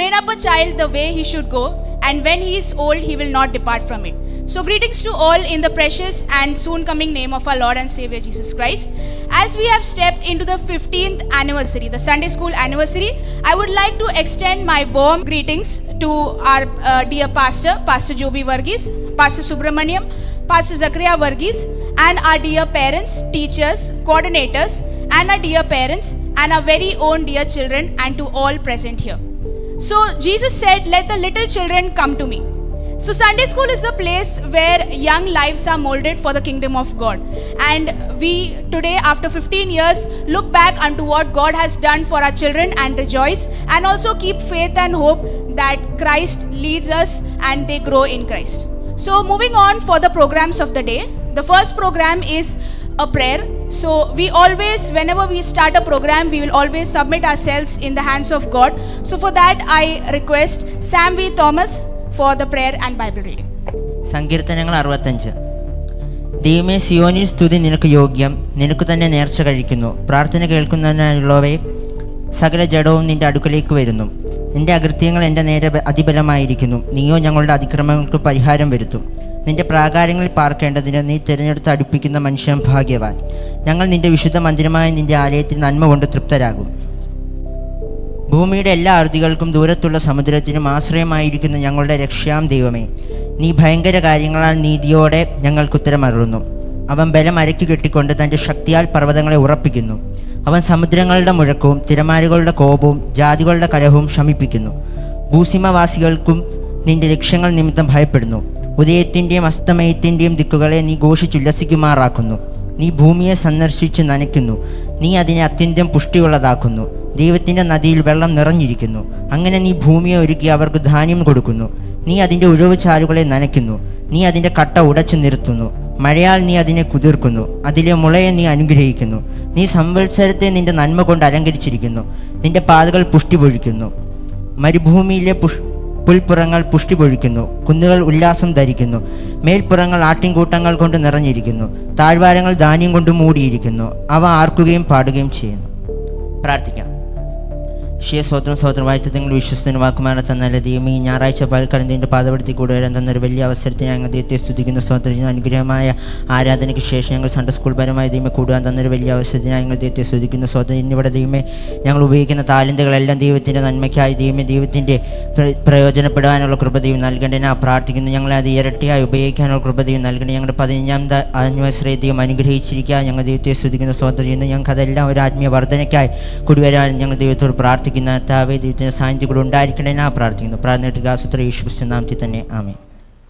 Train up a child the way he should go, and when he is old, he will not depart from it. So greetings to all in the precious and soon coming name of our Lord and Savior Jesus Christ. As we have stepped into the 15th anniversary, the Sunday school anniversary, I would like to extend my warm greetings to our dear pastor, Pastor Joby Varghese, Pastor Subramaniam, Pastor Zachariah Varghese, and our dear parents, teachers, coordinators, and our dear parents, and our very own dear children, and to all present here. So Jesus said, "Let the little children come to me." So Sunday school is the place where young lives are molded for the kingdom of God. And we today, after 15 years, look back unto what God has done for our children and rejoice, and also keep faith and hope that Christ leads us and they grow in Christ. So moving on for the programs of the day, the first program is a prayer. So we always, whenever we start a program, we will always submit ourselves in the hands of God. So for that, I request Sam V. Thomas for the prayer and Bible reading. സങ്കീർത്തനങ്ങൾ 65. ദൈവമേ, സിയോനിൽ സ്തുതി നിനക്ക് യോഗ്യം, നിനക്ക് തന്നെ നേർച്ച കഴിക്കുന്നു. പ്രാർത്ഥന കേൾക്കുന്നതിനുള്ളവയെ സകല ജഡവും നിന്റെ അടുക്കലേക്ക് വരുന്നു. നിന്റെ അകൃത്യങ്ങൾ എൻ്റെ നേരെ അതിബലമായിരിക്കുന്നു. നീയോ ഞങ്ങളുടെ അതിക്രമങ്ങൾക്ക് പരിഹാരം വരുത്തും. നിന്റെ പ്രാകാരങ്ങളിൽ പാർക്കേണ്ടതിന് നീ തിരഞ്ഞെടുത്ത് അടുപ്പിക്കുന്ന മനുഷ്യൻ ഭാഗ്യവാൻ. ഞങ്ങൾ നിന്റെ വിശുദ്ധ മന്ദിരമായ നിന്റെ ആലയത്തിൽ നന്മ കൊണ്ട് തൃപ്തരാകും. ഭൂമിയുടെ എല്ലാ അറുതികൾക്കും ദൂരത്തുള്ള സമുദ്രത്തിനും ആശ്രയമായിരിക്കുന്ന ഞങ്ങളുടെ രക്ഷാം ദൈവമേ, നീ ഭയങ്കര കാര്യങ്ങളാൽ നീതിയോടെ ഞങ്ങൾക്ക് ഉത്തരമരുളുന്നു. അവൻ ബലം അരക്കി കെട്ടിക്കൊണ്ട് തൻ്റെ ശക്തിയാൽ പർവ്വതങ്ങളെ ഉറപ്പിക്കുന്നു. അവൻ സമുദ്രങ്ങളുടെ മുഴക്കവും തിരമാലകളുടെ കോപവും ജാതികളുടെ കലഹവും ശമിപ്പിക്കുന്നു. ഭൂസീമവാസികൾക്കും നിന്റെ ലക്ഷ്യങ്ങൾ നിമിത്തം ഭയപ്പെടുന്നു. ഉദയത്തിൻ്റെയും അസ്തമയത്തിൻ്റെയും ദിക്കുകളെ നീ ഘോഷിച്ചുല്ലസിക്കുമാറാക്കുന്നു. നീ ഭൂമിയെ സന്ദർശിച്ച് നനയ്ക്കുന്നു. നീ അതിനെ അത്യന്തം പുഷ്ടിയുള്ളതാക്കുന്നു. ദൈവത്തിൻ്റെ നദിയിൽ വെള്ളം നിറഞ്ഞിരിക്കുന്നു. അങ്ങനെ നീ ഭൂമിയെ ഒരുക്കി അവർക്ക് ധാന്യം കൊടുക്കുന്നു. നീ അതിൻ്റെ ഉഴവ് ചാലുകളെ നനയ്ക്കുന്നു. നീ അതിൻ്റെ കട്ട ഉടച്ചു നിർത്തുന്നു. മഴയാൽ നീ അതിനെ കുതിർക്കുന്നു. അതിലെ മുളയെ നീ അനുഗ്രഹിക്കുന്നു. നീ സംവത്സരത്തെ നിന്റെ നന്മ കൊണ്ട് അലങ്കരിച്ചിരിക്കുന്നു. നിന്റെ പാതകൾ പുഷ്ടി പൊഴിക്കുന്നു. മരുഭൂമിയിലെ പുൽപ്പുറങ്ങൾ പുഷ്ടി പൊഴിക്കുന്നു. കുന്നുകൾ ഉല്ലാസം ധരിക്കുന്നു. മേൽപ്പുറങ്ങൾ ആട്ടിൻകൂട്ടങ്ങൾ കൊണ്ട് നിറഞ്ഞിരിക്കുന്നു. താഴ്വാരങ്ങൾ ധാന്യം കൊണ്ട് മൂടിയിരിക്കുന്നു. അവ ആർക്കുകയും പാടുകയും ചെയ്യുന്നു. പ്രാർത്ഥിക്കാം. സ്വോത്രം വാഴ്ത്ത നിങ്ങൾ വിശ്വസ്തന് വാക്കുമാനെ തന്നല്ല ദൈവമേ, ഈ ഞായറാഴ്ച പാൽക്കടലിൻ്റെ പാതപ്പെടുത്തി കൂടെ വരാൻ തന്നൊരു വലിയ അവസരത്തിന് ഞങ്ങൾ ദൈവത്തെ സ്തുതിക്കുന്ന സ്വോത്രം. അനുഗ്രഹമായ ആരാധനയ്ക്ക് ശേഷം ഞങ്ങൾ സൺഡേ സ്കൂൾ പരമായ ദൈവമേ കൂടുവാൻ തന്നൊരു വലിയ അവസരത്തിന് ഞങ്ങൾ ദൈവത്തെ സ്തുതിക്കുന്ന സ്വോത്രം. ഇന്നിവിടെ ദൈവമേ ഞങ്ങൾ ഉപയോഗിക്കുന്ന താലന്തുകളെല്ലാം ദൈവത്തിൻ്റെ നന്മയ്ക്കായി ദൈവത്തിൻ്റെ പ്രയോജനപ്പെടാനുള്ള കൃപ ദൈവം നൽകേണ്ടതിന് പ്രാർത്ഥിക്കുന്നു. ഞങ്ങളെ അത് ഇരട്ടിയായി ഉപയോഗിക്കാനുള്ള കൃപ ദൈവം നൽകേണ്ടത്. ഞങ്ങളുടെ 15ാം ആനിവേഴ്സറി ദൈവം അനുഗ്രഹിച്ചിരിക്കുക. ഞങ്ങൾ ദൈവത്തെ സ്തുതിക്കുന്ന സ്വോത്രം ചെയ്യുന്നു. ഞങ്ങൾക്ക് അതെല്ലാം ഒരു ആത്മീയ വർധനയ്ക്കായി കൂടി വരാൻ ഞങ്ങൾ ദൈവത്തോട് പ്രാർത്ഥിക്കുന്ന ദൈവത്തിൻ്റെ സാന്നിധ്യം കൂടെ ഉണ്ടായിരിക്കണേനാ പ്രാർത്ഥിക്കുന്നു. പ്രാർത്ഥനയുടെ ആസൂത്ര യേശു ക്രിസ്തു നാമത്തിൽ തന്നെ ആമേൻ.